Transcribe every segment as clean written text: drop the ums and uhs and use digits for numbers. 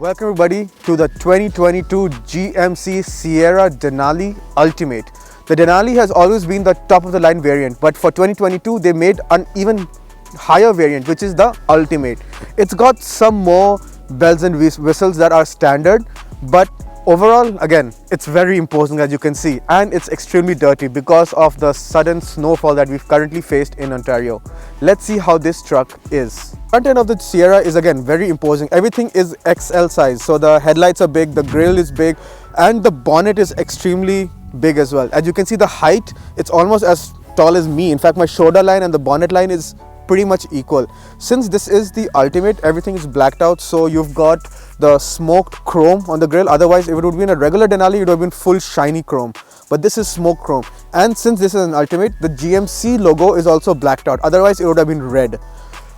Welcome everybody to the 2022 GMC Sierra Denali Ultimate. The Denali has always been the top of the line variant, but for 2022 they made an even higher variant, which is the Ultimate. It's got some more bells and whistles that are standard, but overall, again, it's very imposing as you can see, and it's extremely dirty because of the sudden snowfall that we've currently faced in Ontario. Let's see how this truck is. Front end of the Sierra is again very imposing. Everything is XL size, so the headlights are big, the grille is big, and the bonnet is extremely big as well. As you can see, the height, it's almost as tall as me. In fact, my shoulder line and the bonnet line is pretty much equal. Since this is the Ultimate, everything is blacked out, so you've got the smoked chrome on the grille. Otherwise, if it would be in a regular Denali, it would have been full shiny chrome, but this is smoked chrome. And since this is an Ultimate, the GMC logo is also blacked out. Otherwise, it would have been red.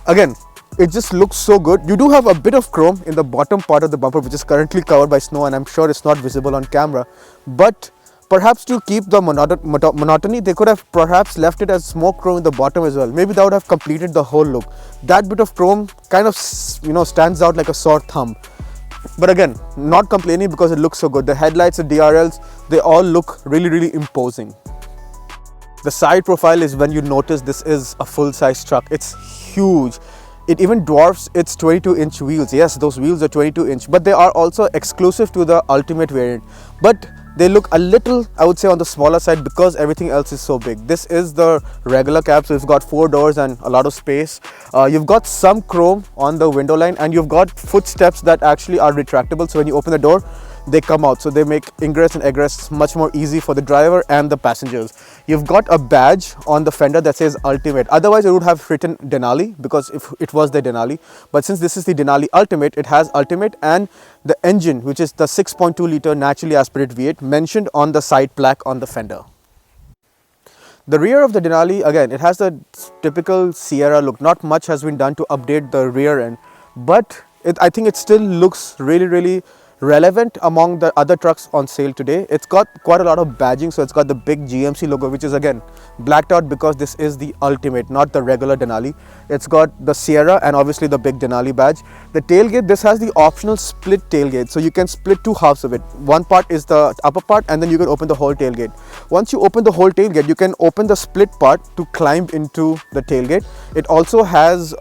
Again, it just looks so good. You do have a bit of chrome in the bottom part of the bumper, which is currently covered by snow, and I'm sure it's not visible on camera. But perhaps to keep the monotony, they could have perhaps left it as smoke chrome in the bottom as well. Maybe that would have completed the whole look. That bit of chrome kind of, stands out like a sore thumb. But again, not complaining because it looks so good. The headlights, the DRLs, they all look really imposing. The side profile is when you notice this is a full-size truck. It's huge. It even dwarfs its 22-inch wheels. Yes, those wheels are 22-inch, but they are also exclusive to the Ultimate variant. But they look a little, I would say, on the smaller side because everything else is so big. This is the regular cab, so it's got 4 doors and a lot of space. You've got some chrome on the window line, and you've got footsteps that actually are retractable. So when you open the door, they come out, so they make ingress and egress much more easy for the driver and the passengers. You've got a badge on the fender that says Ultimate. Otherwise, it would have written Denali because if it was the Denali. But since this is the Denali Ultimate, it has Ultimate and the engine, which is the 6.2 litre naturally aspirated V8, mentioned on the side plaque on the fender. The rear of the Denali, again, it has the typical Sierra look. Not much has been done to update the rear end, but I think it still looks really relevant among the other trucks on sale today. It's got quite a lot of badging, so it's got the big GMC logo, which is again blacked out because this is the Ultimate, not the regular Denali. It's got the Sierra and obviously the big Denali badge. The tailgate, this has the optional split tailgate, so you can split 2 halves of it. One part is the upper part, and then you can open the whole tailgate. Once you open the whole tailgate, you can open the split part to climb into the tailgate. It also has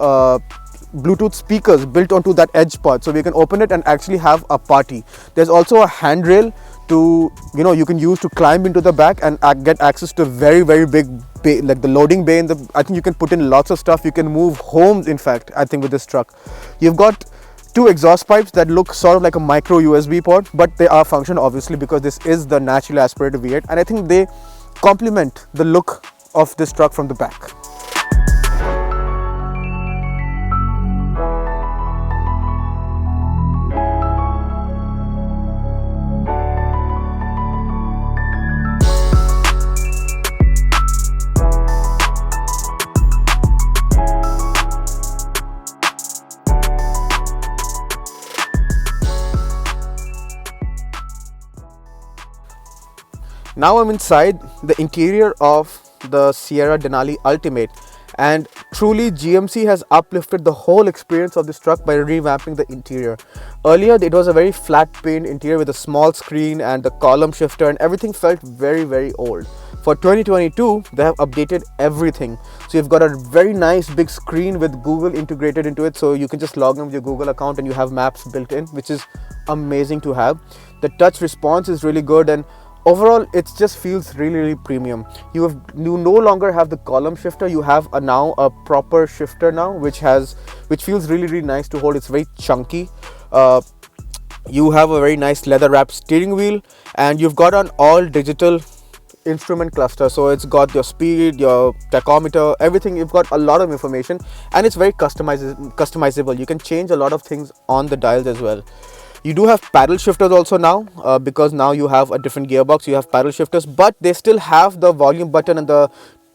Bluetooth speakers built onto that edge part, so we can open it and actually have a party. There's also a handrail to, you can use to climb into the back and get access to a very big bay, like the loading bay. I think you can put in lots of stuff. You can move homes, in fact, I think, with this truck. You've got 2 exhaust pipes that look sort of like a micro USB port, but they are functional obviously because this is the naturally aspirated V8, and I think they complement the look of this truck from the back. Now I'm inside the interior of the Sierra Denali Ultimate, and truly GMC has uplifted the whole experience of this truck by revamping the interior. Earlier it was a very flat paned interior with a small screen and the column shifter, and everything felt very old. For 2022 they have updated everything, so you've got a very nice big screen with Google integrated into it, so you can just log in with your Google account and you have maps built in, which is amazing to have. The touch response is really good, and overall it just feels really premium. You no longer have the column shifter. You have now a proper shifter now, which feels really nice to hold. It's very chunky. You have a very nice leather wrapped steering wheel, and you've got an all digital instrument cluster, so it's got your speed, your tachometer, everything. You've got a lot of information, and it's very customizable. You can change a lot of things on the dials as well. You do have paddle shifters also now, because now you have a different gearbox. You have paddle shifters, but they still have the volume button and the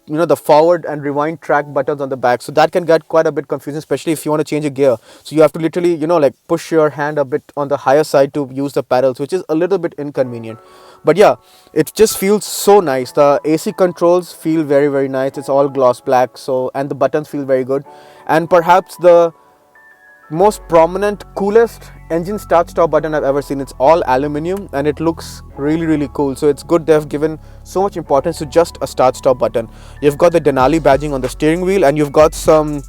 the forward and rewind track buttons on the back, so that can get quite a bit confusing, especially if you want to change a gear. So you have to literally like push your hand a bit on the higher side to use the pedals, which is a little bit inconvenient. But yeah, it just feels so nice. The AC controls feel very nice. It's all gloss black, so, and the buttons feel very good. And perhaps the most prominent, coolest engine start stop button I've ever seen. It's all aluminium and it looks really cool. So it's good they've given so much importance to just a start stop button. You've got the Denali badging on the steering wheel, and you've got some,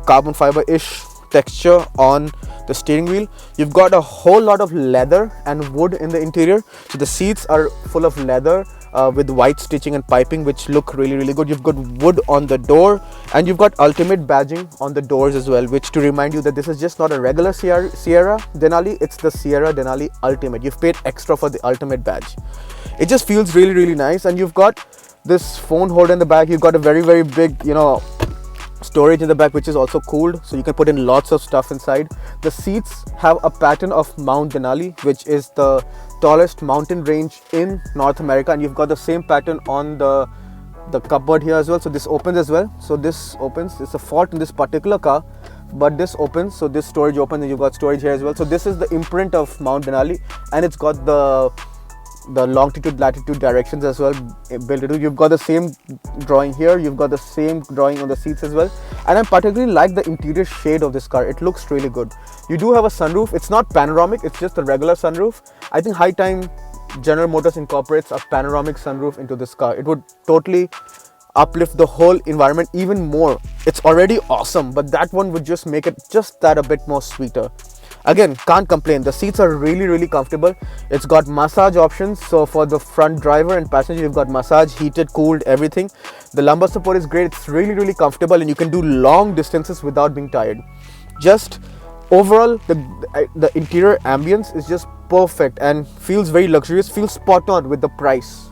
carbon fiber ish texture on the steering wheel. You've got a whole lot of leather and wood in the interior. So the seats are full of leather with white stitching and piping, which look really good. You've got wood on the door, and you've got ultimate badging on the doors as well, which to remind you that this is just not a regular Sierra Denali, it's the Sierra Denali Ultimate. You've paid extra for the ultimate badge. It just feels really nice. And you've got this phone holder in the back. You've got a very big, storage in the back, which is also cooled, so you can put in lots of stuff inside. The seats have a pattern of Mount Denali, which is the tallest mountain range in North America, and you've got the same pattern on the cupboard here as well. So this opens as well. So this opens. It's a fault in this particular car, but this opens. So this storage opens, and you've got storage here as well. So this is the imprint of Mount Denali, and it's got the longitude, latitude, directions as well built into it. You've got the same drawing here. You've got the same drawing on the seats as well. And I particularly like the interior shade of this car. It looks really good. You do have a sunroof. It's not panoramic. It's just a regular sunroof. I think high time General Motors incorporates a panoramic sunroof into this car. It would totally uplift the whole environment even more. It's already awesome, but that one would just make it just that a bit more sweeter. Again, can't complain. The seats are really comfortable. It's got massage options. So for the front driver and passenger, you've got massage, heated, cooled, everything. The lumbar support is great. It's really comfortable, and you can do long distances without being tired. Just overall, the interior ambience is just perfect and feels very luxurious, feels spot on with the price.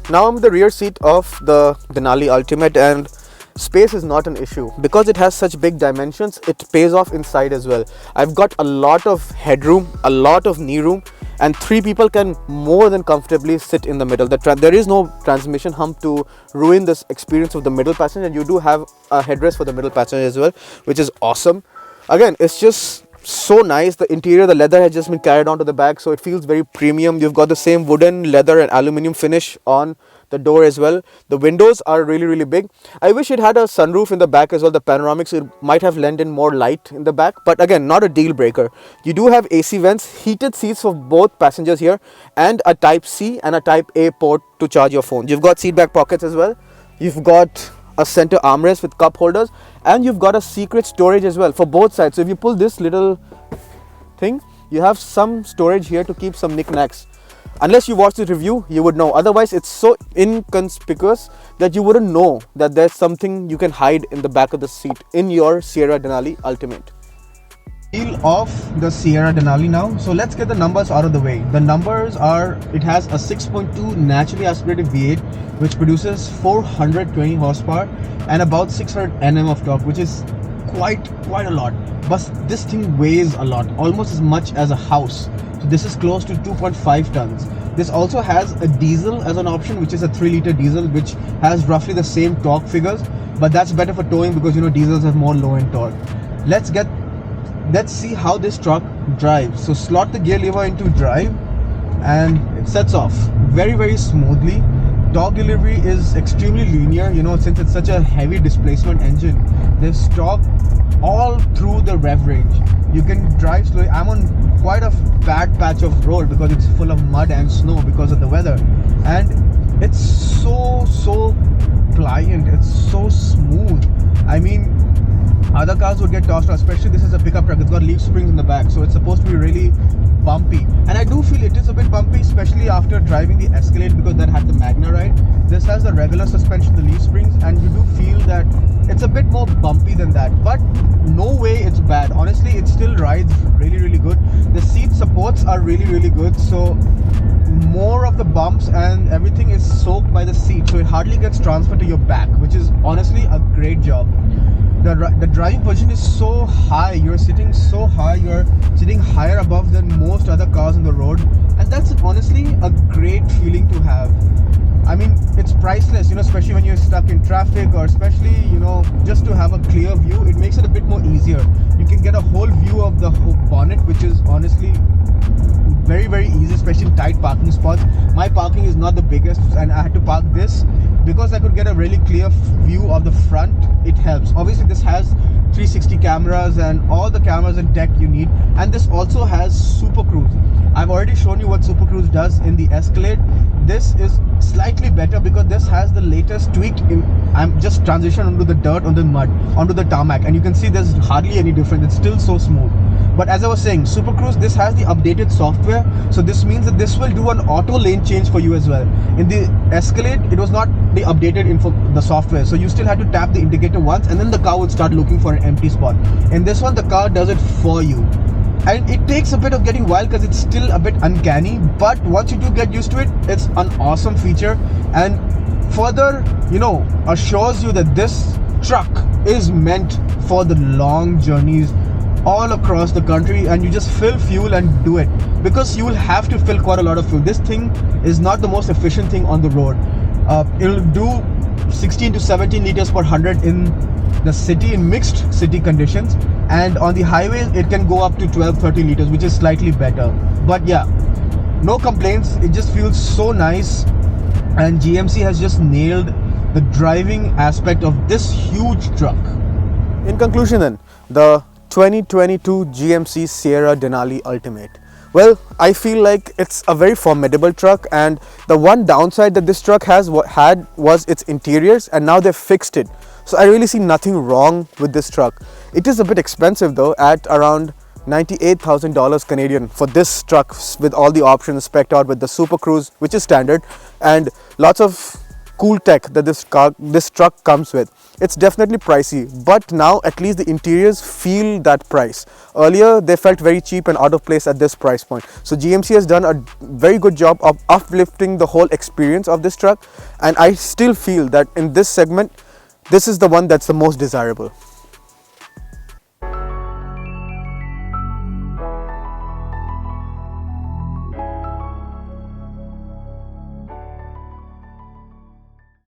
Now I'm in the rear seat of the Denali Ultimate, and space is not an issue. Because it has such big dimensions, it pays off inside as well. I've got a lot of headroom, a lot of knee room, and 3 people can more than comfortably sit in the middle. There is no transmission hump to ruin this experience of the middle passenger, and you do have a headrest for the middle passenger as well, which is awesome. Again, it's just so nice. The interior, the leather has just been carried onto the back, so it feels very premium. You've got the same wooden, leather and aluminium finish on the door as well. The windows are really big. I wish it had a sunroof in the back as well, the panoramic, so it might have lent in more light in the back, but again, not a deal breaker. You do have AC vents, heated seats for both passengers here, and a type C and a type A port to charge your phone. You've got seat back pockets as well. You've got a center armrest with cup holders, and you've got a secret storage as well for both sides. So if you pull this little thing, you have some storage here to keep some knickknacks. Unless you watch the review, you would know. Otherwise, it's so inconspicuous that you wouldn't know that there's something you can hide in the back of the seat in your Sierra Denali Ultimate. Wheel of the Sierra Denali now. So let's get the numbers out of the way. The numbers are, it has a 6.2 naturally aspirated V8, which produces 420 horsepower and about 600 Nm of torque, which is quite a lot. But this thing weighs a lot, almost as much as a house. So this is close to 2.5 tons. This also has a diesel as an option, which is a 3-liter diesel, which has roughly the same torque figures, but that's better for towing because diesels have more low-end torque. Let's see how this truck drives. So slot the gear lever into drive, and it sets off very smoothly. Torque delivery is extremely linear, since it's such a heavy displacement engine. There's torque all through the rev range. You can drive slowly. I'm on quite a bad patch of road because it's full of mud and snow because of the weather, and it's so pliant, it's so smooth. I mean, other cars would get tossed out, especially this is a pickup truck. It's got leaf springs in the back, so it's supposed to be really bumpy, and I do feel it is a bit bumpy, especially after driving the Escalade because that had the Magna ride. This has the regular suspension, the leaf springs, and you do feel that it's a bit more bumpy than that, but no way it's bad. Honestly, it still rides really good. The seat supports are really good, so more of the bumps and everything is soaked by the seat, so it hardly gets transferred to your back, which is honestly a great job. The driving position is so high, you're sitting so high, you're sitting higher above than most other cars on the road, and that's honestly a great feeling to have. I mean, it's priceless, especially when you're stuck in traffic, or especially, just to have a clear view. It makes it a bit more easier. You can get a whole view of the bonnet, which is honestly very easy, especially in tight parking spots. My parking is not the biggest, and I had to park this because I could get a really clear view of the front. It helps. Obviously, this has 360 cameras and all the cameras and tech you need. And this also has Super Cruise. I've already shown you what Super Cruise does in the Escalade. This is slightly better because this has the latest tweak in. I'm just transitioned onto the dirt, on the mud, onto the tarmac, and you can see there's hardly any difference. It's still so smooth. But as I was saying, Super Cruise, this has the updated software, so this means that this will do an auto lane change for you as well. In the Escalade, it was not the updated info, the software, so you still had to tap the indicator once and then the car would start looking for an empty spot. In this one, the car does it for you. And it takes a bit of getting wild because it's still a bit uncanny, but once you do get used to it, it's an awesome feature, and further, assures you that this truck is meant for the long journeys all across the country, and you just fill fuel and do it, because you will have to fill quite a lot of fuel. This thing is not the most efficient thing on the road. It'll do 16 to 17 liters per 100 in the city, in mixed city conditions, and on the highways it can go up to 12-13 liters, which is slightly better. But yeah, no complaints. It just feels so nice, and GMC has just nailed the driving aspect of this huge truck. In conclusion then, the 2022 GMC Sierra Denali Ultimate. Well, I feel like it's a very formidable truck, and the one downside that this truck had was its interiors, and now they've fixed it. So I really see nothing wrong with this truck. It is a bit expensive though, at around $98,000 Canadian for this truck, with all the options spec'd out with the Super Cruise, which is standard, and lots of cool tech that this truck comes with. It's definitely pricey, but now at least the interiors feel that price. Earlier they felt very cheap and out of place at this price point. So GMC has done a very good job of uplifting the whole experience of this truck, and I still feel that in this segment, this is the one that's the most desirable.